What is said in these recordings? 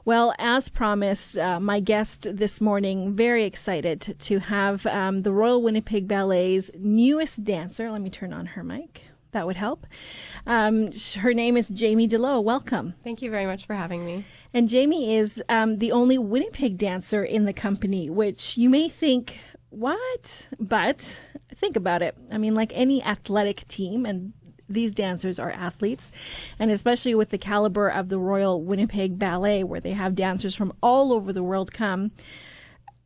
Well, as promised, my guest this morning, very excited to have the Royal Winnipeg Ballet's newest dancer. Let me turn on her mic. That would help. Her name is Jami Deleau. Welcome. Thank you very much for having me. And Jaimi is the only Winnipeg dancer in the company, which you may think, what? But think about it. I mean, like any athletic team, and these dancers are athletes, and especially with the caliber of the Royal Winnipeg Ballet, where they have dancers from all over the world come,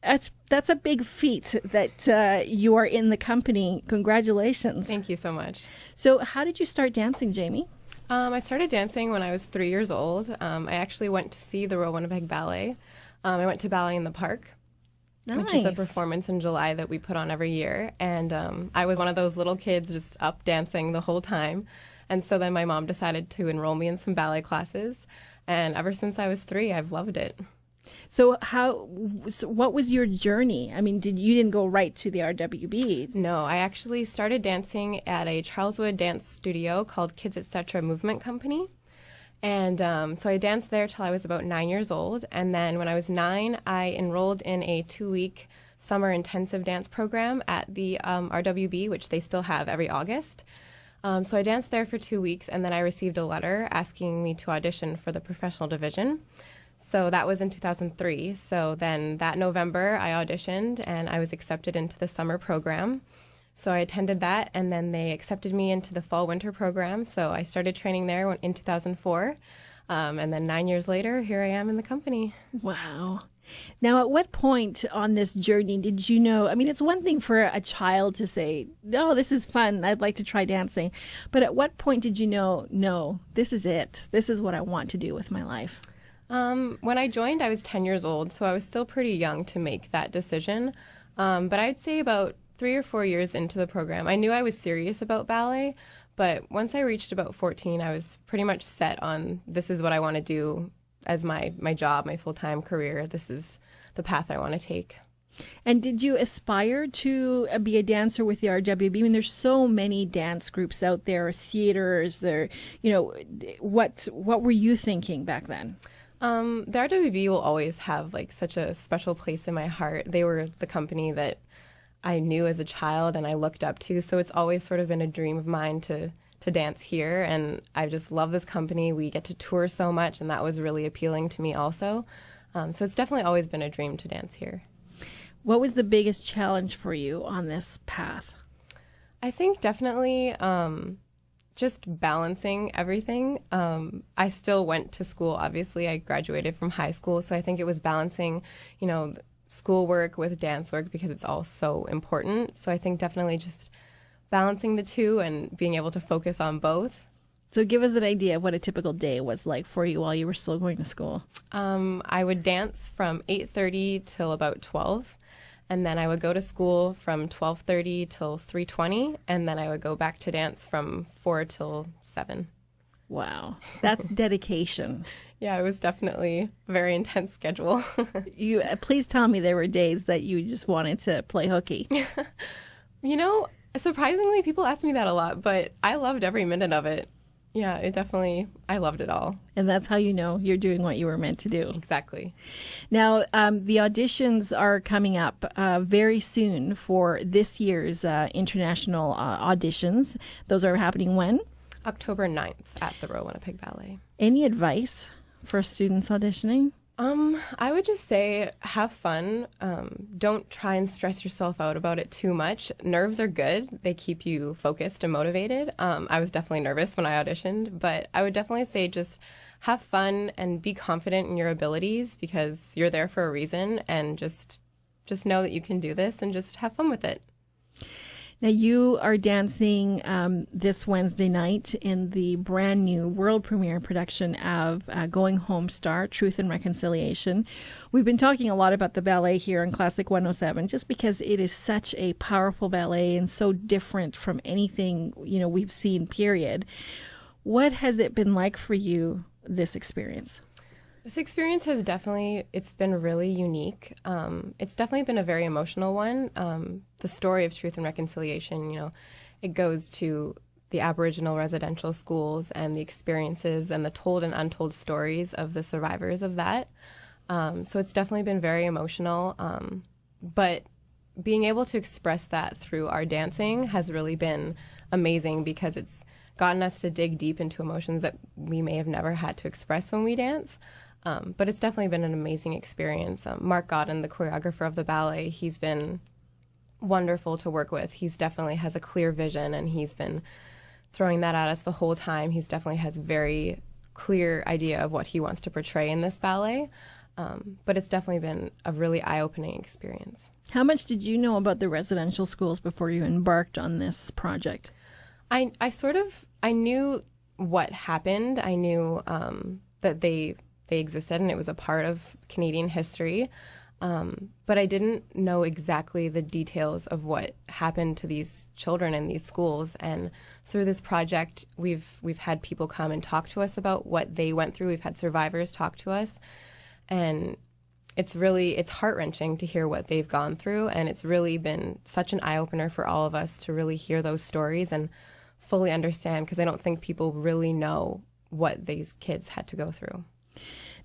that's a big feat that you are in the company. Congratulations. Thank you so much. So how did you start dancing, Jaimi? I started dancing when I was 3 years old. I actually went to see the Royal Winnipeg Ballet. I went to Ballet in the Park, which is a performance in July that we put on every year. And I was one of those little kids just up dancing the whole time. And so then my mom decided to enroll me in some ballet classes. And ever since I was 3, I've loved it. So what was your journey? I mean, you didn't go right to the RWB? No, I actually started dancing at a Charleswood dance studio called Kids Etc. Movement Company. And so I danced there till I was about 9 years old. And then when I was 9, I enrolled in a 2-week summer intensive dance program at the RWB, which they still have every August. So I danced there for 2 weeks, and then I received a letter asking me to audition for the professional division. So that was in 2003. So then that November, I auditioned, and I was accepted into the summer program. So I attended that, and then they accepted me into the fall-winter program. So I started training there in 2004. And then 9 years later, here I am in the company. Wow. Now, at what point on this journey did you know? I mean, it's one thing for a child to say, oh, this is fun, I'd like to try dancing. But at what point did you know, no, this is it. This is what I want to do with my life? When I joined, I was 10 years old, so I was still pretty young to make that decision. But I'd say about 3 or 4 years into the program, I knew I was serious about ballet. But once I reached about 14, I was pretty much set on this is what I want to do as my job, my full-time career. This is the path I want to take. And did you aspire to be a dancer with the RWB? I mean, there's so many dance groups out there, theaters, there, what were you thinking back then? The RWB will always have like such a special place in my heart. They were the company that I knew as a child and I looked up to. So it's always sort of been a dream of mine to dance here. And I just love this company. We get to tour so much, and that was really appealing to me also. So it's definitely always been a dream to dance here. What was the biggest challenge for you on this path? I think definitely just balancing everything. I still went to school. Obviously, I graduated from high school, so I think it was balancing, schoolwork with dance work because it's all so important. So I think definitely just balancing the two and being able to focus on both. So give us an idea of what a typical day was like for you while you were still going to school. I would dance from 8:30 till about 12. And then I would go to school from 12:30 till 3:20, and then I would go back to dance from 4 till 7. Wow, that's dedication. Yeah, it was definitely a very intense schedule. You please tell me there were days that you just wanted to play hooky. Surprisingly, people ask me that a lot, but I loved every minute of it. Yeah, I loved it all. And that's how you know you're doing what you were meant to do. Exactly. Now, the auditions are coming up very soon for this year's international auditions. Those are happening when? October 9th at the Royal Winnipeg Ballet. Any advice for students auditioning? I would just say have fun. Don't try and stress yourself out about it too much. Nerves are good. They keep you focused and motivated. I was definitely nervous when I auditioned, but I would definitely say just have fun and be confident in your abilities because you're there for a reason, and just know that you can do this and just have fun with it. Now, you are dancing this Wednesday night in the brand new world premiere production of Going Home Star, Truth and Reconciliation. We've been talking a lot about the ballet here on Classic 107 just because it is such a powerful ballet and so different from anything, we've seen, period. What has it been like for you, this experience? This experience it's been really unique. It's definitely been a very emotional one. The story of Truth and Reconciliation, it goes to the the Aboriginal residential schools and the experiences and the told and untold stories of the survivors of that. So it's definitely been very emotional. But being able to express that through our dancing has really been amazing because it's gotten us to dig deep into emotions that we may have never had to express when we dance. But it's definitely been an amazing experience. Mark Godden, the choreographer of the ballet, he's been wonderful to work with. He's definitely has a clear vision, and he's been throwing that at us the whole time. He's definitely has a very clear idea of what he wants to portray in this ballet. But it's definitely been a really eye-opening experience. How much did you know about the residential schools before you embarked on this project? I knew what happened. I knew that they existed and it was a part of Canadian history. But I didn't know exactly the details of what happened to these children in these schools. And through this project, we've had people come and talk to us about what they went through. We've had survivors talk to us. And it's heart-wrenching to hear what they've gone through. And it's really been such an eye-opener for all of us to really hear those stories and fully understand, because I don't think people really know what these kids had to go through.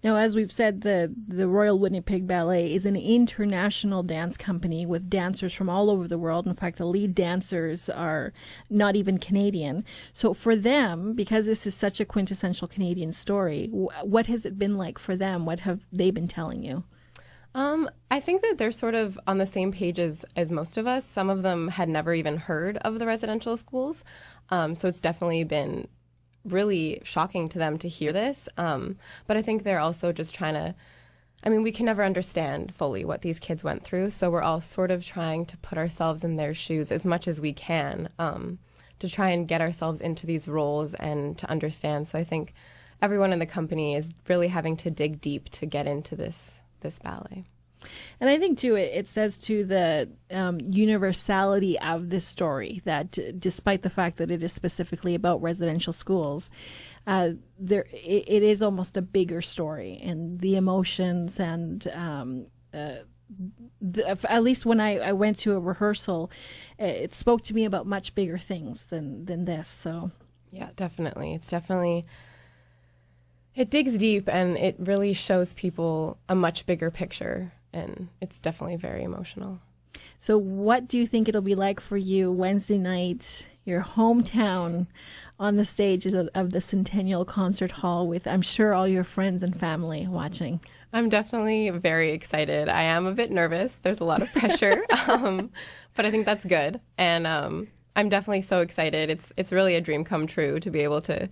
Now, as we've said, the Royal Winnipeg Ballet is an international dance company with dancers from all over the world. In fact, the lead dancers are not even Canadian. So for them, because this is such a quintessential Canadian story, what has it been like for them? What have they been telling you? I think that they're sort of on the same page as most of us. Some of them had never even heard of the residential schools. So it's definitely been really shocking to them to hear this. But I think they're also just trying to, we can never understand fully what these kids went through. So we're all sort of trying to put ourselves in their shoes as much as we can, to try and get ourselves into these roles and to understand. So I think everyone in the company is really having to dig deep to get into this ballet. And I think, too, it says to the universality of this story that despite the fact that it is specifically about residential schools, it is almost a bigger story, and the emotions and at least when I went to a rehearsal, it spoke to me about much bigger things than this. So yeah, definitely. It digs deep, and it really shows people a much bigger picture, and it's definitely very emotional. So what do you think it'll be like for you Wednesday night, your hometown, on the stage of the Centennial Concert Hall with, I'm sure, all your friends and family watching? I'm definitely very excited. I am a bit nervous. There's a lot of pressure, but I think that's good. And I'm definitely so excited. It's really a dream come true to be able to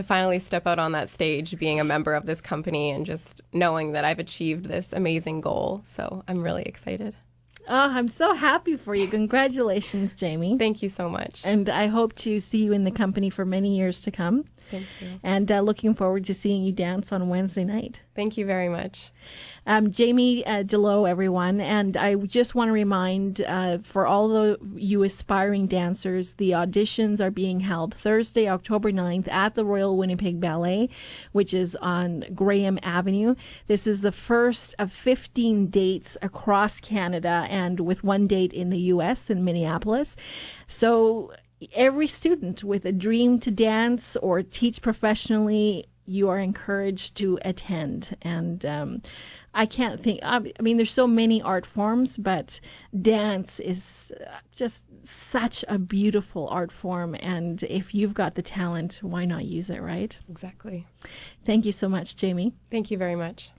finally step out on that stage, being a member of this company and just knowing that I've achieved this amazing goal. So I'm really excited. Oh, I'm so happy for you. Congratulations, Jaimi. Thank you so much. And I hope to see you in the company for many years to come. Thank you. And looking forward to seeing you dance on Wednesday night. Thank you very much. Jami Deleau, everyone. And I just want to remind for all of you aspiring dancers, the auditions are being held Thursday, October 9th at the Royal Winnipeg Ballet, which is on Graham Avenue. This is the first of 15 dates across Canada and with one date in the U.S. in Minneapolis. So every student with a dream to dance or teach professionally, you are encouraged to attend. And I can't think, there's so many art forms, but dance is just such a beautiful art form. And if you've got the talent, why not use it, right? Exactly. Thank you so much, Jaimi. Thank you very much.